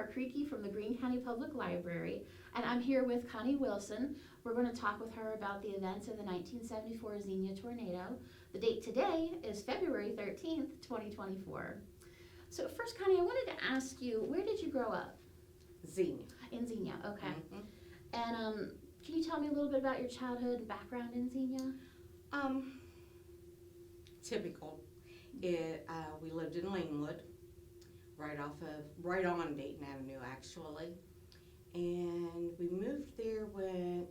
Mark Creaky from the Greene County Public Library, and I'm here with Connie Wilson. We're going to talk with her about the events of the 1974 Xenia tornado. The date today is February 13th, 2024. So first, Connie, I wanted to ask you, where did you grow up? Xenia. In Xenia, okay. Mm-hmm. And can you tell me a little bit about your childhood and background in Xenia? Typical. We lived in Lanewood, right on Dayton Avenue, actually. And we moved there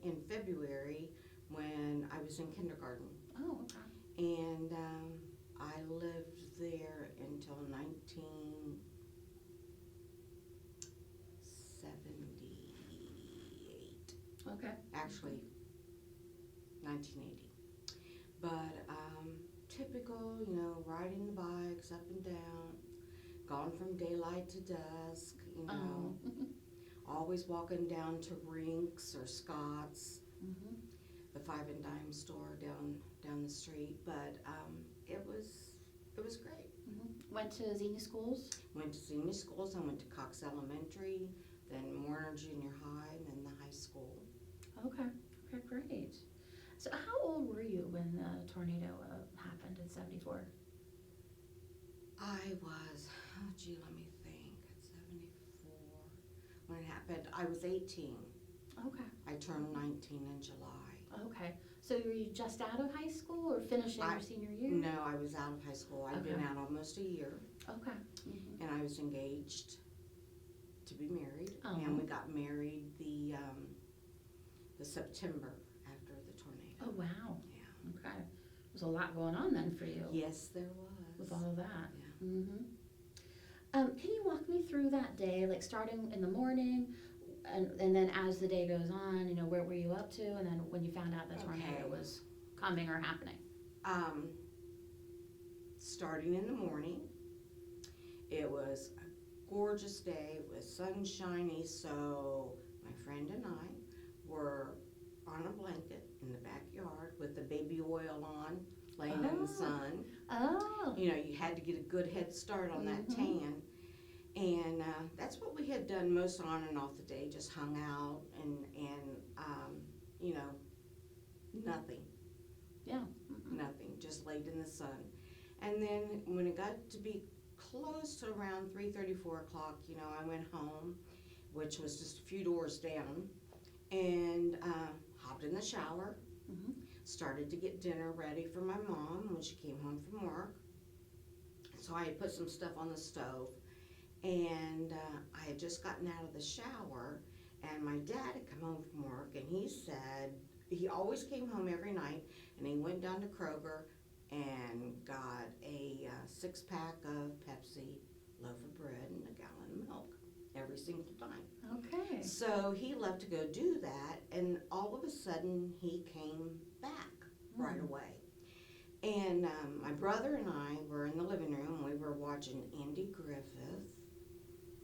in February when I was in kindergarten. Oh, okay. And I lived there until 1978. Okay. Actually, 1980. But typical, riding the bikes up and down, gone from daylight to dusk, always walking down to Rinks or Scott's, the Five and Dime store down the street. But it was great. Went to Xenia schools? Went to Xenia schools. I went to Cox Elementary, then Warner Junior High, and then the high school. Okay, great. So how old were you when the tornado happened in 74? I was, let me think, at 74. When it happened, I was 18. Okay. I turned 19 in July. Okay. So were you just out of high school or finishing your senior year? No, I was out of high school. I'd been out almost a year. Okay. And I was engaged to be married. And we got married the September after the tornado. Oh, wow. Yeah. Okay. There's a lot going on then for you. Yes, there was. With all of that. Yeah. Can you walk me through that day, like starting in the morning, and then as the day goes on, where were you up to, and then when you found out the tornado was coming or happening? Starting in the morning, it was a gorgeous day. It was sunshiny, so my friend and I were on a blanket in the backyard with the baby oil on, laying in the sun. Oh. You had to get a good head start on that tan. And that's what we had done most on and off the day, just hung out and nothing. Yeah. Nothing, just laid in the sun. And then when it got to be close to around 3:30, 4 o'clock, I went home, which was just a few doors down, and hopped in the shower, started to get dinner ready for my mom when she came home from work. So I had put some stuff on the stove, and I had just gotten out of the shower, and my dad had come home from work, and he said he always came home every night, and he went down to Kroger and got a 6-pack of Pepsi, loaf of bread, and a gallon of milk every single time. Okay. So he left to go do that, and all of a sudden he came back right away. And my brother and I were in the living room. We were watching Andy Griffith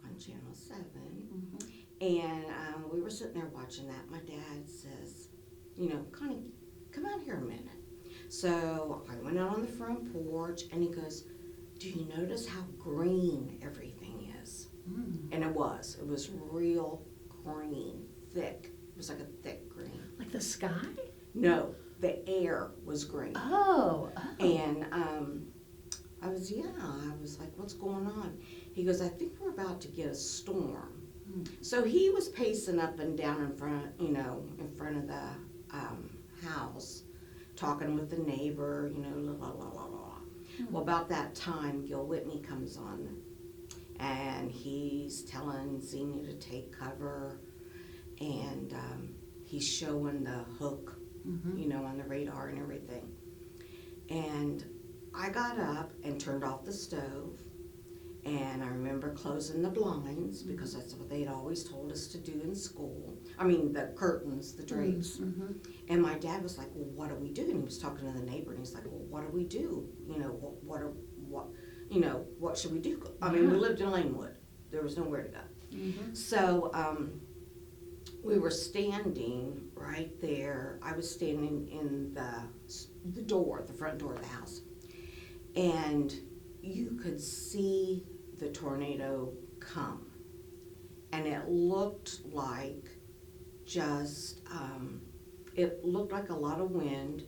on Channel 7. And we were sitting there watching that. My dad says, Connie, come out here a minute. So I went out on the front porch, and he goes, do you notice how green everything is? And it was real green, thick. It was like a thick green. Like the sky? No, the air was green. Oh. And I was like, what's going on? He goes, I think we're about to get a storm. So he was pacing up and down in front of the house, talking with the neighbor, la la la la la. Well, about that time, Gil Whitney comes on, and he's telling Xenia to take cover, and he's showing the hook, on the radar and everything. And I got up and turned off the stove, and I remember closing the blinds, because that's what they'd always told us to do in school. I mean, the curtains, the drapes. And my dad was like, well, what do we do? And he was talking to the neighbor, and he's like, well, what do we do? What should we do? I mean, we lived in Lanewood. There was nowhere to go. So we were standing right there. I was standing in the front door of the house. And you could see the tornado come. and it looked like it looked like a lot of wind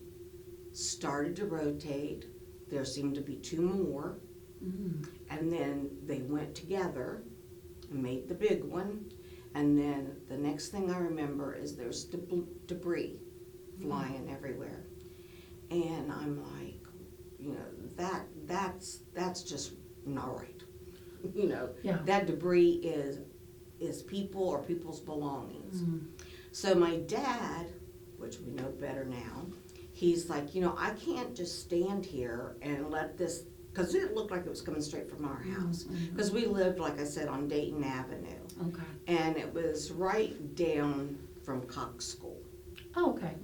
started to rotate. There seemed to be two more, and then they went together and made the big one. And then the next thing I remember is there's debris flying everywhere, and I'm like, that's just not right. That debris is people or people's belongings. So my dad, which we know better now, he's like, I can't just stand here and let this, because it looked like it was coming straight from our house. Because we lived, like I said, on Dayton Avenue. Okay. And it was right down from Cox School. Oh, okay.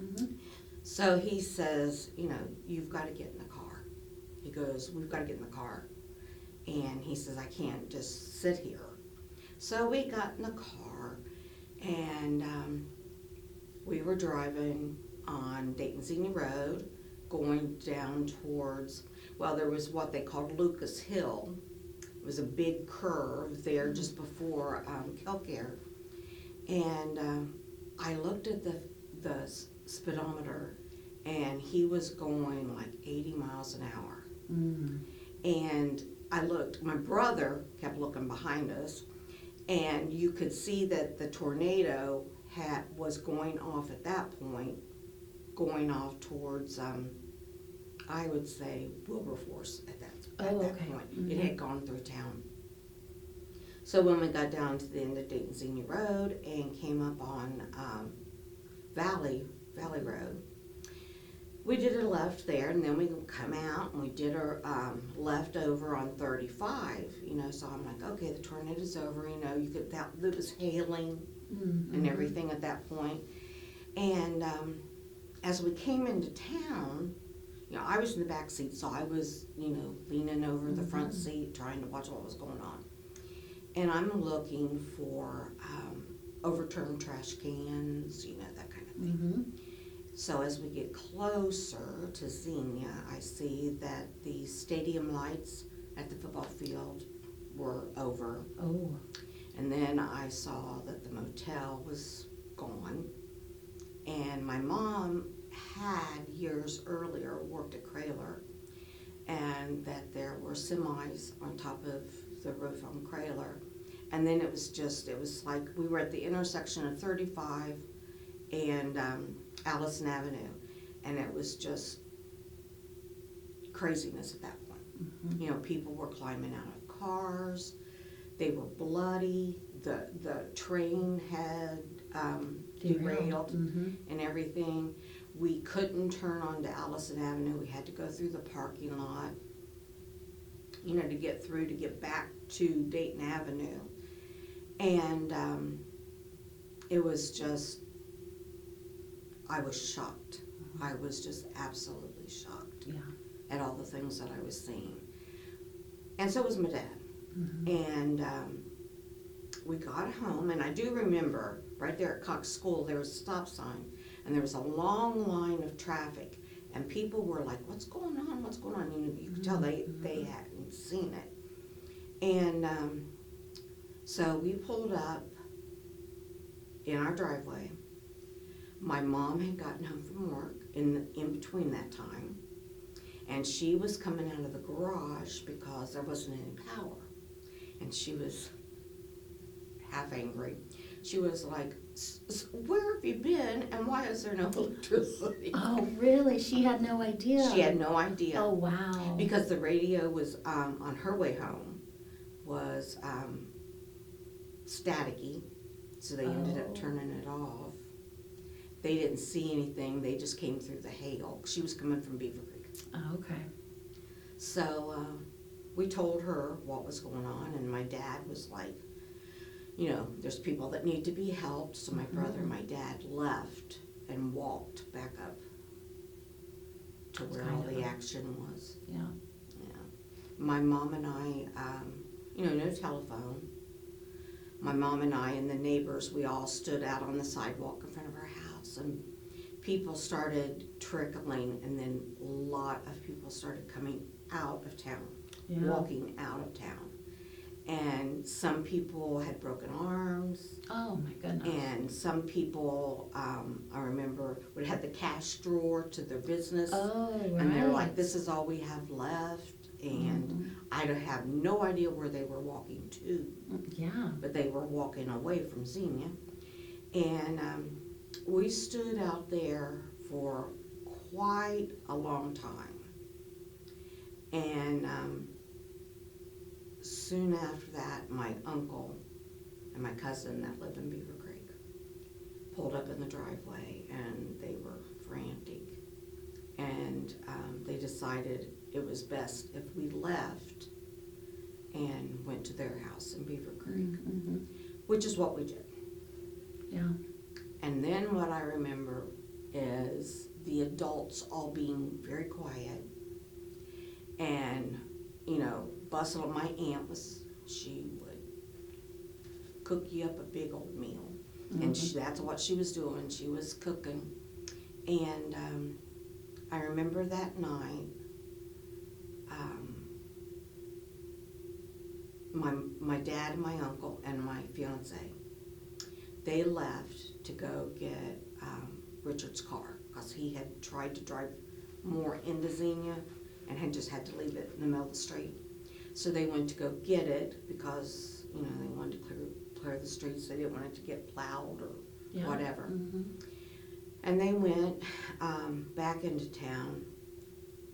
So he says, you've got to get in the car. He goes, we've got to get in the car. And he says, I can't just sit here. So we got in the car, and we were driving on Dayton Xenia Road, going down towards, there was what they called Lucas Hill. It was a big curve there just before Kelcare. And I looked at the speedometer, and he was going like 80 miles an hour. And I looked, my brother kept looking behind us, and you could see that the tornado was going off at that point, going off towards, I would say, Wilberforce at that point. It had gone through town. So when we got down to the end of Dayton Xenia Road and came up on Valley Road, we did a left there, and then we come out and we did our left over on 35. So I'm like, okay, the tornado's over. It was hailing and everything at that point. And as we came into town, I was in the back seat, so I was, leaning over the front seat trying to watch what was going on. And I'm looking for overturned trash cans, that kind of thing. So as we get closer to Xenia, I see that the stadium lights at the football field were over. Oh. And then I saw that the motel was gone. And my mom had years earlier worked at Crayler, and that there were semis on top of the roof on Crayler. And then it was like we were at the intersection of 35 and Allison Avenue, and it was just craziness at that point. People were climbing out of cars, they were bloody, the train had derailed and everything. We couldn't turn onto Allison Avenue. We had to go through the parking lot, to get back to Dayton Avenue. And it was just, I was shocked. I was just absolutely shocked at all the things that I was seeing. And so was my dad. And we got home, and I do remember right there at Cox School, there was a stop sign, and there was a long line of traffic, and people were like, what's going on, what's going on? You could tell they hadn't seen it. And so we pulled up in our driveway. My mom had gotten home from work in between that time, and she was coming out of the garage because there wasn't any power, and she was half angry. She was like, where have you been, and why is there no electricity? Oh, really? She had no idea? She had no idea. Oh, wow. Because the radio was, on her way home, was staticky, so they ended up turning it off. They didn't see anything. They just came through the hail. She was coming from Beaver Creek. Oh, okay. So we told her what was going on, and my dad was like, there's people that need to be helped. So my brother and my dad left and walked back up to where all the action was. Yeah. My mom and I, no telephone. My mom and I and the neighbors, we all stood out on the sidewalk in front of our house, and people started trickling, and then a lot of people started coming out of town, walking out of town. And some people had broken arms. Oh my goodness. And some people, I remember, would have the cash drawer to their business. Oh, right. And they were like, this is all we have left. And I have no idea where they were walking to. Yeah. But they were walking away from Xenia. And we stood out there for quite a long time. And soon after that, my uncle and my cousin that lived in Beaver Creek pulled up in the driveway, and they were frantic. And they decided it was best if we left and went to their house in Beaver Creek, which is what we did. Yeah. And then what I remember is the adults all being very quiet and, you know, bustle. My aunt she would cook you up a big old meal. And that's what she was doing. She was cooking. And I remember that night, my dad and my uncle and my fiance, they left to go get Richard's car, because he had tried to drive more into Xenia and had just had to leave it in the middle of the street. So they went to go get it because, you know, they wanted to clear the streets. They didn't want it to get plowed or whatever. And they went back into town.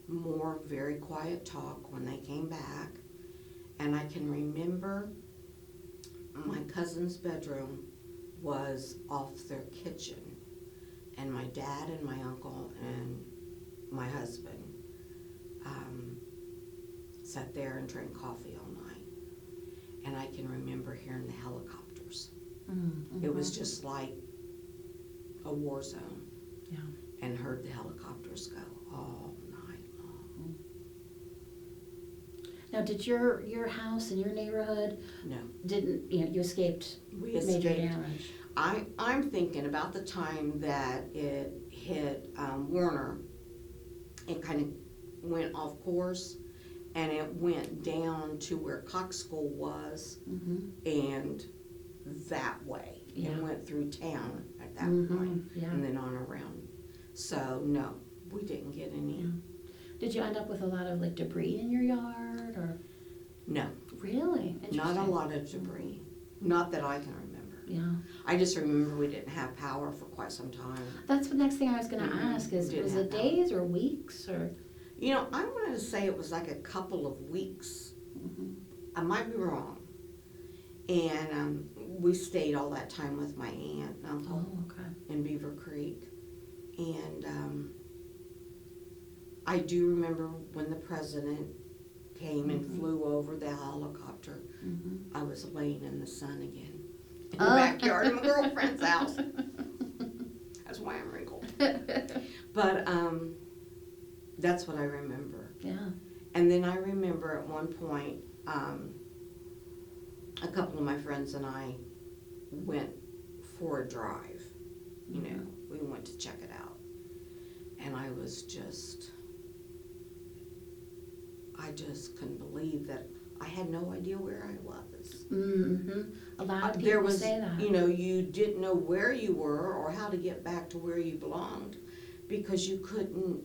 More very quiet talk when they came back. And I can remember my cousin's bedroom was off their kitchen. And my dad and my uncle and my husband sat there and drank coffee all night. And I can remember hearing the helicopters. It was just like a war zone. Yeah. And heard the helicopters go all night long. Now, did your house and your neighborhood No. didn't, you escaped We major escaped. damage? I'm thinking about the time that it hit Warner. It kind of went off course, and it went down to where Cox School was, and that way. Yeah. It went through town at that point, Yeah. and then on around. So no, we didn't get any. Yeah. Did you end up with a lot of like debris in your yard, or? No. Really? Not a lot of debris. Not that I can remember. Yeah. I just remember we didn't have power for quite some time. That's the next thing I was going to ask is, Didn't was have it power. days or weeks or? You know, I wanted to say it was like a couple of weeks. I might be wrong. And we stayed all that time with my aunt and uncle in Beaver Creek. And I do remember when the president came and flew over the helicopter, I was laying in the sun again in the backyard of my girlfriend's house. That's why I'm wrinkled. But that's what I remember. Yeah. And then I remember at one point, a couple of my friends and I went for a drive. You know, we went to check it out. And I just couldn't believe that I had no idea where I was. A lot of There people was, say that. you know, you didn't know where you were or how to get back to where you belonged because you couldn't,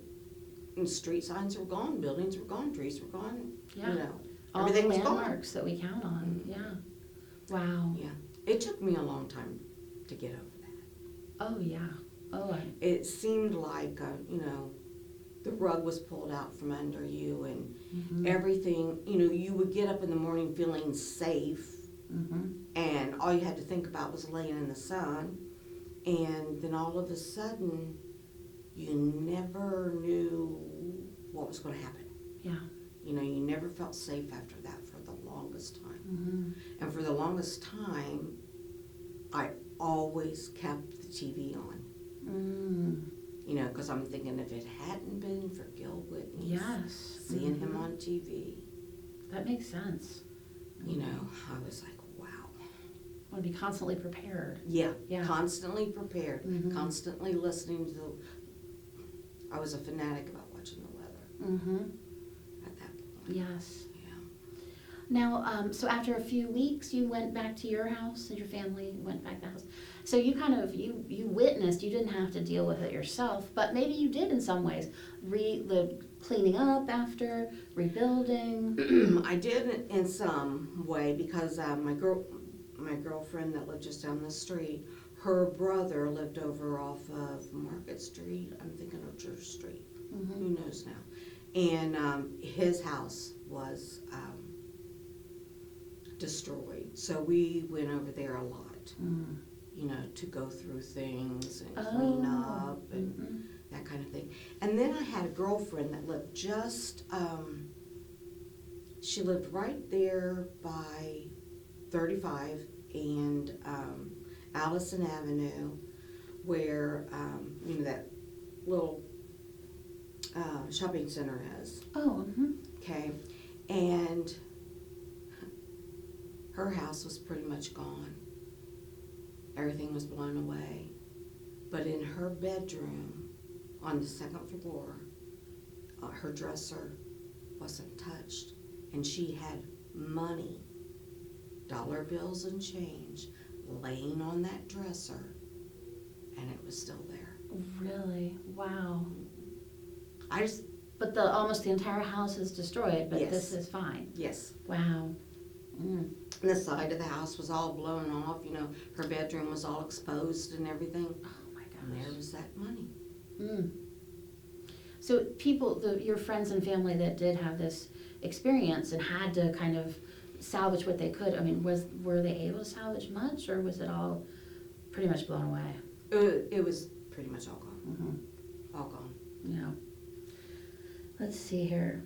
and street signs were gone, buildings were gone, trees were gone, Yeah. you know, All everything the was gone. landmarks that we count on. Yeah. Wow. Yeah, it took me a long time to get over that. Oh yeah. Oh. It seemed like, you know, the rug was pulled out from under you and everything, you know, you would get up in the morning feeling safe and all you had to think about was laying in the sun, and then all of a sudden you never knew what was going to happen. Yeah. You know, you never felt safe after that for the longest time. And for the longest time, I always kept the TV on. You know, because I'm thinking if it hadn't been for Gil Whitney, seeing him on TV. That makes sense. You know, I was like, wow. I want to be constantly prepared. Yeah, Yeah. Constantly prepared, constantly listening to I was a fanatic about watching the weather at that point. Yes. Yeah. Now, so after a few weeks, you went back to your house, and your family went back to the house. So you kind of, you witnessed, you didn't have to deal with it yourself, but maybe you did in some ways. The cleaning up after, rebuilding. I did in some way because my girlfriend that lived just down the street, her brother lived over off of Market Street. I'm thinking of Church Street. Mm-hmm. Who knows now? And his house was destroyed. So we went over there a lot, you know, to go through things and clean up and that kind of thing. And then I had a girlfriend that lived just, she lived right there by 35 and Allison Avenue, where, you know, that little shopping center is. Oh, Okay. And her house was pretty much gone. Everything was blown away. But in her bedroom on the second floor, her dresser wasn't touched. And she had money, dollar bills and change, laying on that dresser, and it was still there. really? Wow. I just, But almost the entire house is destroyed, but Yes. this is fine. yes. Wow. Mm. And the side of the house was all blown off, you know, her bedroom was all exposed and everything. Oh my And there gosh. was that money. Mm. So people, your friends and family that did have this experience and had to kind of salvage what they could, I mean, were they able to salvage much, or was it all pretty much blown away? It was pretty much all gone. Mm-hmm. All gone. Yeah. Let's see here.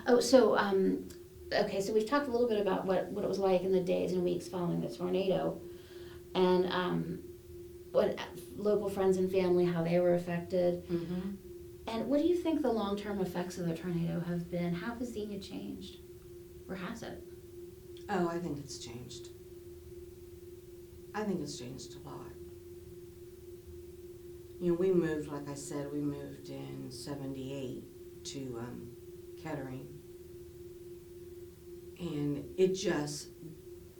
Oh, so, okay, so we've talked a little bit about what it was like in the days and weeks following the tornado, and what local friends and family, how they were affected. Mm-hmm. And what do you think the long-term effects of the tornado have been? How has Xenia changed? Or has it? Oh, I think it's changed. I think it's changed a lot. You know, we moved, like I said, we moved in 78 to Kettering. And it just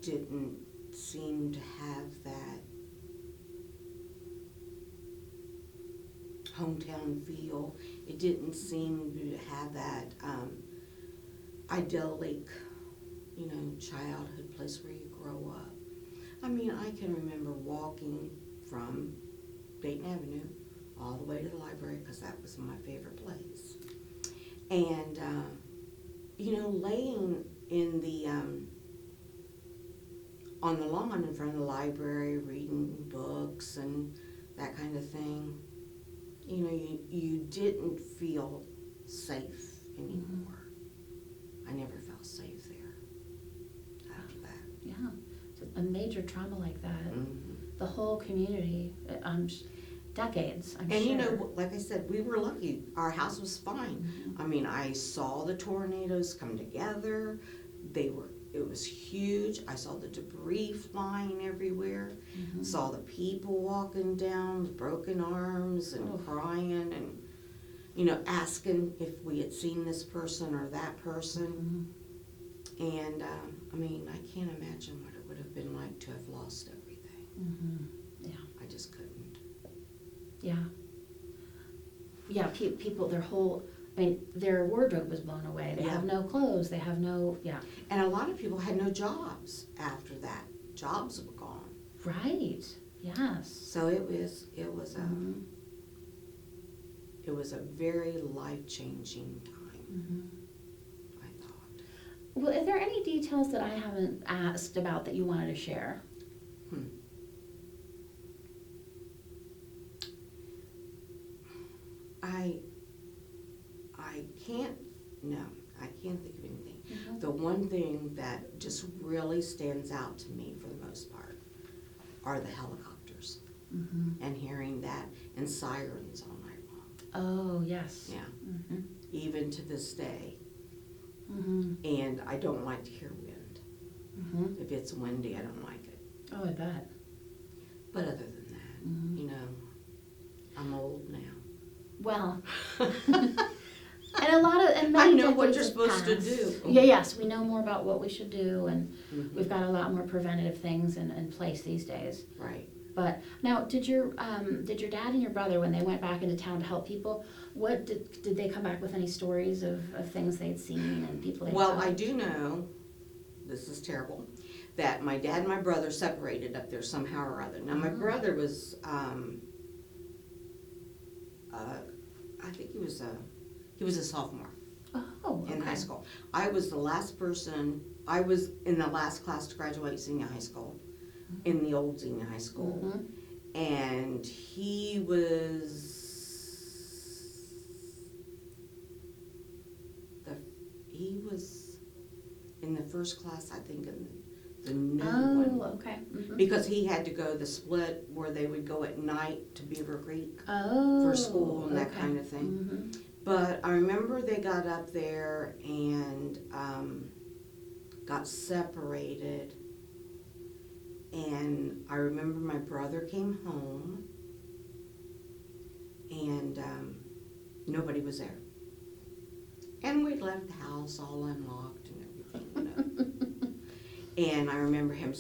didn't seem to have that hometown feel. It didn't seem to have that idyllic, you know, childhood place where you grow up. I mean, I can remember walking from Dayton Avenue all the way to the library because that was my favorite place. And, you know, laying in the, on the lawn in front of the library, reading books and that kind of thing, you know, you didn't feel safe anymore. I never felt safe there after that. Yeah. A major trauma like that. Mm-hmm. The whole community, decades, I'm And sure. you know, like I said, we were lucky. Our house was fine. Mhm. I mean, I saw the tornadoes come together. It was huge. I saw the debris flying everywhere. Mhm. Saw the people walking down with broken arms and Oh. crying and, you know, asking if we had seen this person or that person. Mhm. And, I mean, I can't imagine what it would have been like to have lost everything. Mhm. Yeah. I just couldn't. Yeah. Yeah, people, their wardrobe was blown away. They have no clothes, they have no, yeah. And a lot of people had no jobs after that. Jobs were gone. Right, yes. So it was Mhm. it was a very life-changing time, Mhm. I thought. Well, are there any details that I haven't asked about that you wanted to share? I can't think of anything. Mhm. The one thing that just really stands out to me for the most part are the helicopters Mhm. and hearing that and sirens all night long. Oh, yes. Yeah, Mhm. even to this day. Mhm. And I don't like to hear wind. Mhm. If it's windy, I don't like it. Oh, I bet. But other than that, Mhm. you know, I'm old now. Well, and and I many know what decades you're have supposed to passed. do. Yeah, yes, we know more about what we should do, and Mhm. we've got a lot more preventative things in place these days. Right. But now, did your dad and your brother, when they went back into town to help people, what did they come back with any stories of things they'd seen and people they'd Well, helped? I do know, this is terrible, that my dad and my brother separated up there somehow or other. Now, my Oh. brother was, I think he was a sophomore Oh, in high okay. school. I was the last person, I was in the last class to graduate Xenia High School, in the old Xenia High School. Mhm. And he was in the first class, I think, in the new one. Oh, okay. Mhm. Because he had to go the split where they would go at night to Beaver Creek Oh, for school and that okay. kind of thing. Mhm. But I remember they got up there and got separated. And I remember my brother came home and nobody was there. And we left the house all unlocked and everything, you know. And I remember him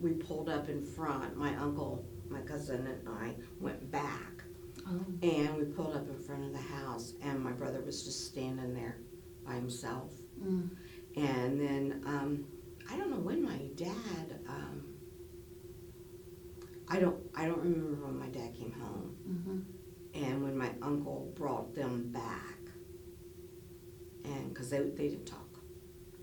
we pulled up in front, my uncle, my cousin and I went back. Oh. And we pulled up in front of the house and my brother was just standing there by himself. Mm. And then, I don't know when my dad, I don't remember when my dad came home. Mhm. And when my uncle brought them back. And, cause they didn't talk.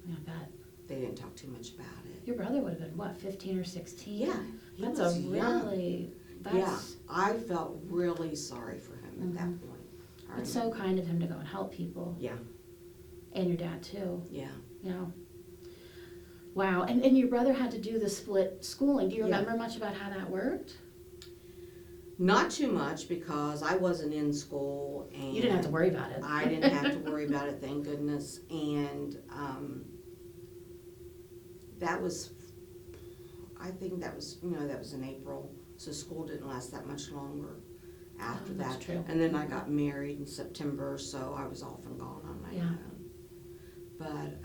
Yeah, I bet. They didn't talk too much about it. Your brother would have been, what, 15 or 16? Yeah, he That's was a young. really, Yeah, that's, I felt really sorry for him at that Mhm. point. it's so kind of him to go and help people. Yeah, And your dad too, yeah. you know. Wow, and your brother had to do the split schooling. Do you Yeah. remember much about how that worked? Not too much because I wasn't in school and You didn't have to worry about it. I didn't have to worry about it, thank goodness. And that was, I think that was, that was in April, so school didn't last that much longer after that's that. true. And then I got married in September, so I was off and gone on my Yeah. own. But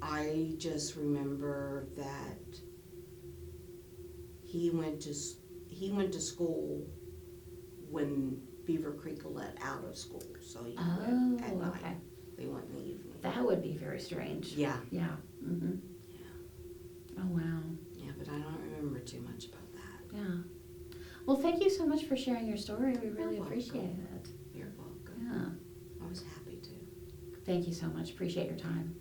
I just remember that he went to school when Beaver Creek let out of school, so he went at Oh, night. okay. They went in the evening. That would be very strange. Yeah, Yeah. Mhm. yeah, Oh, wow. yeah, but I don't remember too much about that. Yeah. Well, thank you so much for sharing your story. We really You're appreciate welcome. it. You're welcome. Yeah. I was happy to. Thank you so much. Appreciate your time.